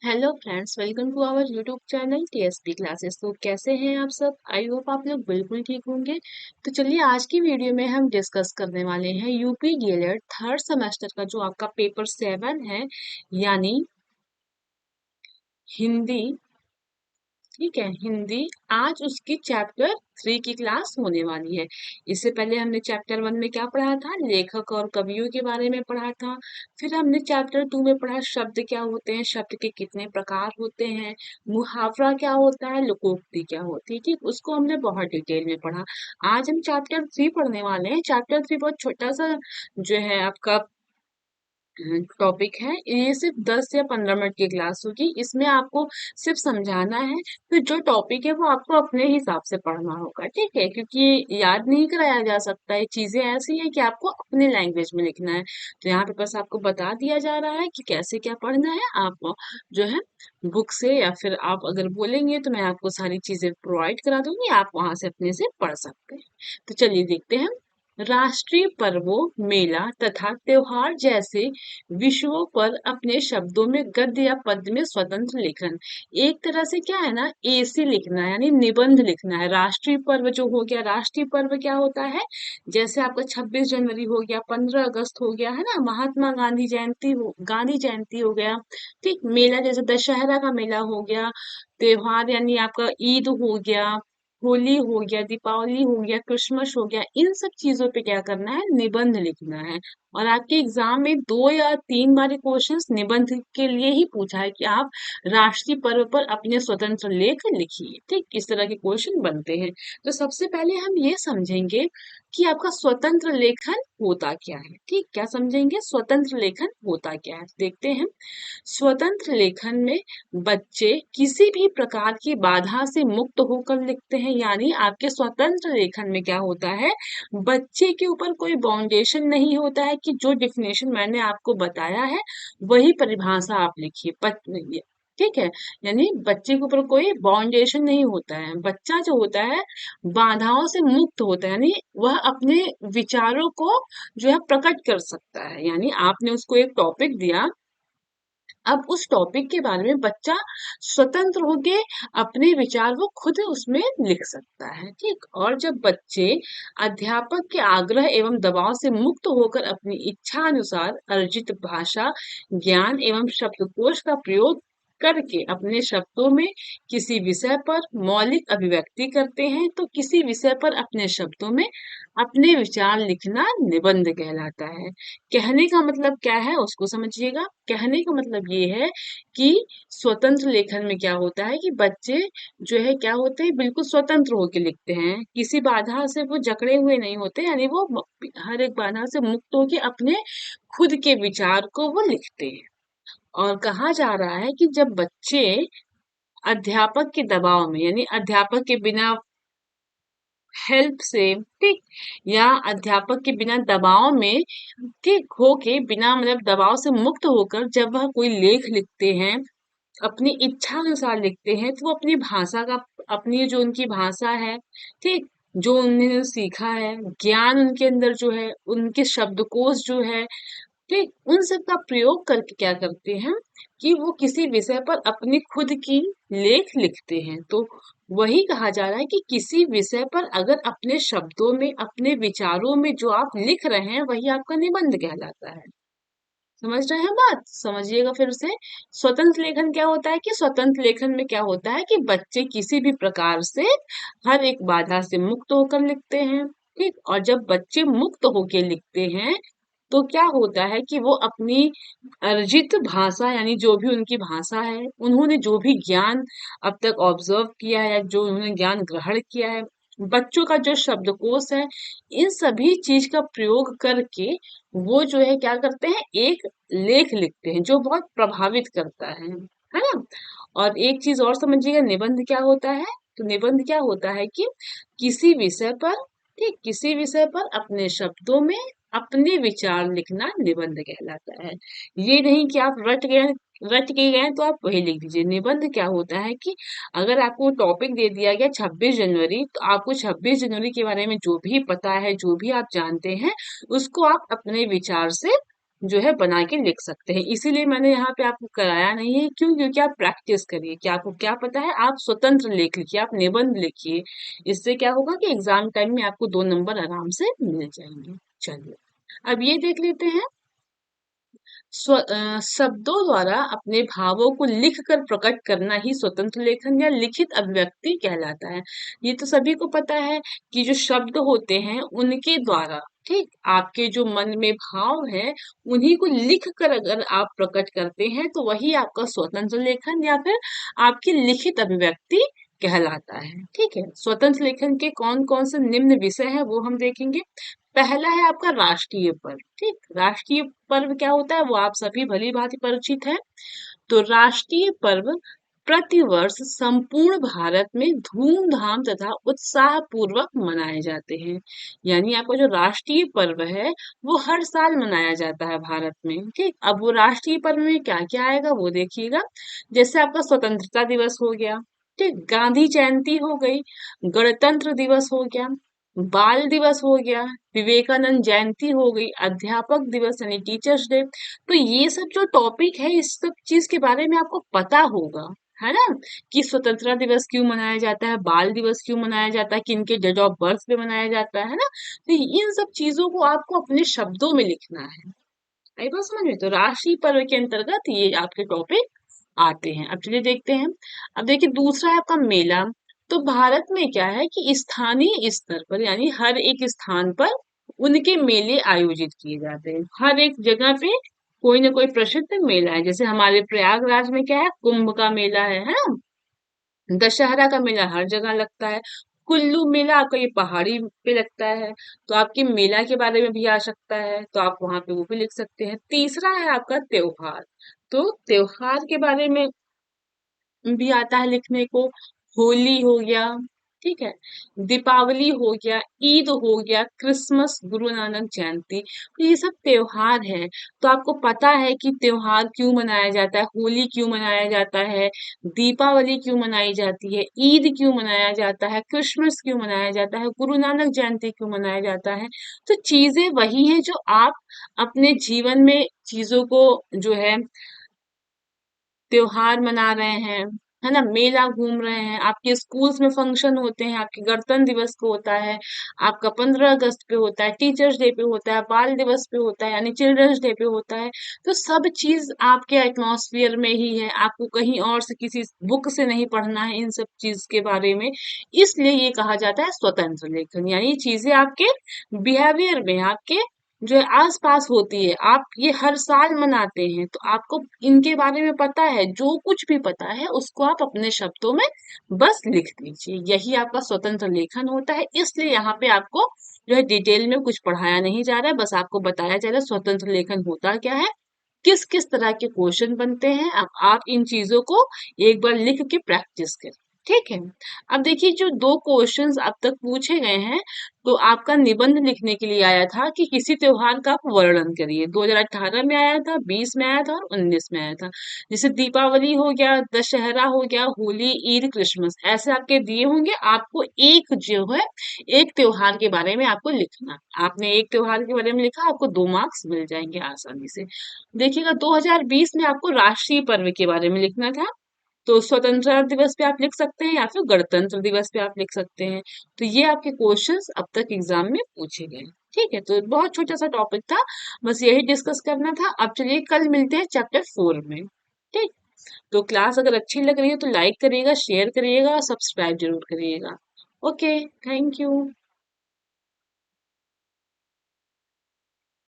Hello friends, welcome to our YouTube channel TSP classes. तो कैसे हैं आप सब? आई होप आप लोग बिल्कुल ठीक होंगे। तो चलिए आज की वीडियो में हम डिस्कस करने वाले हैं यूपी डीएलएड थर्ड सेमेस्टर का जो आपका पेपर 7 है, यानी हिंदी। ठीक है, हिंदी। आज उसकी चैप्टर 3 की क्लास होने वाली है। इससे पहले हमने चैप्टर 1 में क्या पढ़ा था? लेखक और कवियों के बारे में पढ़ा था। फिर हमने चैप्टर 2 में पढ़ा शब्द क्या होते हैं, शब्द के कितने प्रकार होते हैं, मुहावरा क्या होता है, लोकोक्ति क्या होती है। ठीक, उसको हमने बहुत डिटेल में पढ़ा। आज हम चैप्टर 3 पढ़ने वाले हैं। चैप्टर 3 बहुत छोटा सा जो है आपका टॉपिक है। ये सिर्फ 10 या 15 मिनट की क्लास होगी। इसमें आपको सिर्फ समझाना है। फिर जो टॉपिक है वो आपको अपने हिसाब से पढ़ना होगा, ठीक है, क्योंकि याद नहीं कराया जा सकता। ये चीजें ऐसी हैं कि आपको अपने लैंग्वेज में लिखना है। तो यहाँ पे बस आपको बता दिया जा रहा है कि कैसे क्या पढ़ना है। आप जो है बुक से या फिर आप अगर बोलेंगे तो मैं आपको सारी चीजें प्रोवाइड करा दूंगी, आप वहां से अपने से पढ़ सकते हैं। तो चलिए देखते हैं। राष्ट्रीय पर्वों, मेला तथा त्योहार जैसे विषयों पर अपने शब्दों में गद्य या पद्य में स्वतंत्र लेखन। एक तरह से क्या है ना, एसी लिखना है, यानी निबंध लिखना है। राष्ट्रीय पर्व जो हो गया, राष्ट्रीय पर्व क्या होता है? जैसे आपका 26 जनवरी हो गया, 15 अगस्त हो गया, है ना, महात्मा गांधी जयंती हो गया। ठीक, मेला जैसे दशहरा का मेला हो गया, त्योहार यानी आपका ईद हो गया, होली हो गया, दीपावली हो गया, क्रिसमस हो गया। इन सब चीजों पे क्या करना है? निबंध लिखना है। और आपके एग्जाम में 2 या 3 बार क्वेश्चंस निबंध के लिए ही पूछा है कि आप राष्ट्रीय पर्व पर अपने स्वतंत्र लेख लिखिए। ठीक, इस तरह के क्वेश्चन बनते हैं। तो सबसे पहले हम ये समझेंगे कि आपका स्वतंत्र लेखन होता क्या है। ठीक, क्या समझेंगे? स्वतंत्र लेखन होता क्या है, देखते हैं। स्वतंत्र लेखन में बच्चे किसी भी प्रकार की बाधा से मुक्त होकर लिखते हैं। यानी आपके स्वतंत्र लेखन में क्या होता है? बच्चे के ऊपर कोई बाउंडेशन नहीं होता है कि जो डिफिनेशन मैंने आपको बताया है वही परिभाषा आप लिखिए। ठीक है, यानी बच्चे के ऊपर कोई बाउंडेशन नहीं होता है। बच्चा जो होता है बाधाओं से मुक्त होता है, यानी वह अपने विचारों को जो है प्रकट कर सकता है। यानी आपने उसको एक टॉपिक दिया, अब उस टॉपिक के बारे में बच्चा स्वतंत्र होके अपने विचार वो खुद उसमें लिख सकता है। ठीक, और जब बच्चे अध्यापक के आग्रह एवं दबाव से मुक्त होकर अपनी इच्छा अनुसार अर्जित भाषा, ज्ञान एवं शब्दकोश का प्रयोग करके अपने शब्दों में किसी विषय पर मौलिक अभिव्यक्ति करते हैं, तो किसी विषय पर अपने शब्दों में अपने विचार लिखना निबंध कहलाता है। कहने का मतलब क्या है उसको समझिएगा। कहने का मतलब ये है कि स्वतंत्र लेखन में क्या होता है कि बच्चे जो है क्या होते हैं, बिल्कुल स्वतंत्र होकर लिखते हैं, किसी बाधा से वो जकड़े हुए नहीं होते। यानी वो हर एक बाधा से मुक्त होकर अपने खुद के विचार को वो लिखते हैं। और कहा जा रहा है कि जब बच्चे अध्यापक के दबाव में, यानी अध्यापक के बिना हेल्प से, ठीक, या अध्यापक के बिना दबाव में, ठीक, होके बिना मतलब दबाव से मुक्त होकर जब वह कोई लेख लिखते हैं, अपनी इच्छा अनुसार लिखते हैं, तो वो अपनी भाषा का, अपनी जो उनकी भाषा है, ठीक, जो उन्होंने सीखा है, ज्ञान उनके अंदर जो है, उनके शब्दकोश जो है, ठीक, उन सब का प्रयोग करके क्या करते हैं कि वो किसी विषय पर अपनी खुद की लेख लिखते हैं। तो वही कहा जा रहा है कि किसी विषय पर अगर अपने शब्दों में, अपने विचारों में जो आप लिख रहे हैं वही आपका निबंध कहलाता है। समझ रहे हैं बात? समझिएगा फिर से। स्वतंत्र लेखन क्या होता है कि स्वतंत्र लेखन में क्या होता है कि बच्चे किसी भी प्रकार से हर एक बाधा से मुक्त होकर लिखते हैं। ठीक, और जब बच्चे मुक्त होकर लिखते हैं तो क्या होता है कि वो अपनी अर्जित भाषा, यानी जो भी उनकी भाषा है, उन्होंने जो भी ज्ञान अब तक ऑब्जर्व किया है, जो उन्होंने ज्ञान ग्रहण किया है, बच्चों का जो शब्दकोश है, इन सभी चीज का प्रयोग करके वो जो है क्या करते हैं, एक लेख लिखते हैं जो बहुत प्रभावित करता है ना। और एक चीज और समझिएगा, निबंध क्या होता है? तो निबंध क्या होता है कि किसी विषय पर, ठीक, किसी विषय पर अपने शब्दों में अपने विचार लिखना निबंध कहलाता है। ये नहीं कि आप रट के गए तो आप वही लिख दीजिए। निबंध क्या होता है कि अगर आपको टॉपिक दे दिया गया 26 जनवरी, तो आपको 26 जनवरी के बारे में जो भी पता है, जो भी आप जानते हैं, उसको आप अपने विचार से जो है बना के लिख सकते हैं। इसीलिए मैंने यहाँ पे आपको कराया नहीं है, क्यों? क्योंकि आप प्रैक्टिस करिए कि आपको क्या पता है, आप स्वतंत्र लेख लिखिए, आप निबंध लिखिए। इससे क्या होगा कि एग्जाम टाइम में आपको 2 नंबर आराम से मिल जाएंगे। चलिए, अब ये देख लेते हैं। शब्दों द्वारा अपने भावों को लिखकर प्रकट करना ही स्वतंत्र लेखन या लिखित अभिव्यक्ति कहलाता है। ये तो सभी को पता है कि जो शब्द होते हैं उनके द्वारा, ठीक, आपके जो मन में भाव है उन्हीं को लिख कर अगर आप प्रकट करते हैं तो वही आपका स्वतंत्र लेखन या फिर आपकी लिखित अभिव्यक्ति कहलाता है। ठीक है, स्वतंत्र लेखन के कौन कौन से निम्न विषय है वो हम देखेंगे। पहला है आपका राष्ट्रीय पर्व। ठीक, राष्ट्रीय पर्व क्या होता है वो आप सभी भली भांति परिचित हैं। तो राष्ट्रीय पर्व प्रतिवर्ष संपूर्ण भारत में धूमधाम तथा उत्साह पूर्वक मनाए जाते हैं। यानी आपका जो राष्ट्रीय पर्व है वो हर साल मनाया जाता है भारत में। ठीक, अब वो राष्ट्रीय पर्व में क्या क्या आएगा वो देखिएगा। जैसे आपका स्वतंत्रता दिवस हो गया, ठीक, गांधी जयंती हो गई, गणतंत्र दिवस हो गया, बाल दिवस हो गया, विवेकानंद जयंती हो गई, अध्यापक दिवस यानी टीचर्स डे। तो ये सब जो टॉपिक है इस सब चीज के बारे में आपको पता होगा, है ना, कि स्वतंत्रता दिवस क्यों मनाया जाता है, बाल दिवस क्यों मनाया जाता है, किनके डेट ऑफ बर्थ पे मनाया जाता है ना। तो इन सब चीजों को आपको अपने शब्दों में लिखना है। आई बात समझ में? तो राष्ट्रीय पर्व के अंतर्गत ये आपके टॉपिक आते हैं। अब चलिए देखते हैं। अब देखिए दूसरा है आपका मेला। तो भारत में क्या है कि स्थानीय स्तर पर यानी हर एक स्थान पर उनके मेले आयोजित किए जाते हैं। हर एक जगह पे कोई ना कोई प्रसिद्ध मेला है। जैसे हमारे प्रयागराज में क्या है, कुंभ का मेला है ना। दशहरा का मेला हर जगह लगता है। कुल्लू मेला आपका ये पहाड़ी पे लगता है। तो आपके मेला के बारे में भी आ सकता है, तो आप वहां पे वो भी लिख सकते हैं। तीसरा है आपका त्योहार। तो त्योहार के बारे में भी आता है लिखने को। होली हो गया, ठीक है, दीपावली हो गया, ईद हो गया, क्रिसमस, गुरु नानक जयंती। तो ये सब त्योहार है। तो आपको पता है कि त्योहार क्यों मनाया जाता है, होली क्यों मनाया जाता है, दीपावली क्यों मनाई जाती है, ईद क्यों मनाया जाता है, क्रिसमस क्यों मनाया जाता है, गुरु नानक जयंती क्यों मनाया जाता है। तो चीजें वही हैं जो आप अपने जीवन में चीजों को जो है त्योहार मना रहे हैं, है ना, मेला घूम रहे हैं, आपके स्कूल्स में फंक्शन होते हैं, आपके गणतंत्र दिवस को होता है, आपका 15 अगस्त पे होता है, टीचर्स डे पे होता है, बाल दिवस पे होता है यानी चिल्ड्रंस डे पे होता है। तो सब चीज आपके एटमॉस्फेयर में ही है, आपको कहीं और से किसी बुक से नहीं पढ़ना है इन सब चीज के बारे में। इसलिए ये कहा जाता है स्वतंत्र लेखन, यानी ये चीजें आपके बिहेवियर में, आपके जो है आस-पास होती है, आप ये हर साल मनाते हैं, तो आपको इनके बारे में पता है, जो कुछ भी पता है उसको आप अपने शब्दों में बस लिख दीजिए। यही आपका स्वतंत्र लेखन होता है। इसलिए यहाँ पे आपको जो है डिटेल में कुछ पढ़ाया नहीं जा रहा है, बस आपको बताया जा रहा है स्वतंत्र लेखन होता क्या है, किस किस तरह के क्वेश्चन बनते हैं। अब आप इन चीजों को एक बार लिख के प्रैक्टिस करें। ठीक है, अब देखिए जो 2 क्वेश्चंस अब तक पूछे गए हैं, तो आपका निबंध लिखने के लिए आया था कि किसी त्योहार का आप वर्णन करिए। 2018 में आया था, 20 में आया था और 19 में आया था। जैसे दीपावली हो गया, दशहरा हो गया, होली, ईद, क्रिसमस, ऐसे आपके दिए होंगे। आपको एक जो है एक त्योहार के बारे में आपको लिखना। आपने एक त्योहार के बारे में लिखा, आपको 2 मार्क्स मिल जाएंगे आसानी से। देखिएगा 2020 में आपको राष्ट्रीय पर्व के बारे में लिखना था। तो स्वतंत्रता दिवस पे आप लिख सकते हैं या फिर गणतंत्र दिवस पे आप लिख सकते हैं। तो ये आपके क्वेश्चंस अब तक एग्जाम में पूछे गए। ठीक है, तो बहुत छोटा सा टॉपिक था, बस यही डिस्कस करना था। अब चलिए कल मिलते हैं चैप्टर 4 में। ठीक, तो क्लास अगर अच्छी लग रही है तो लाइक करिएगा, शेयर करिएगा और सब्सक्राइब जरूर करिएगा। Okay, thank you.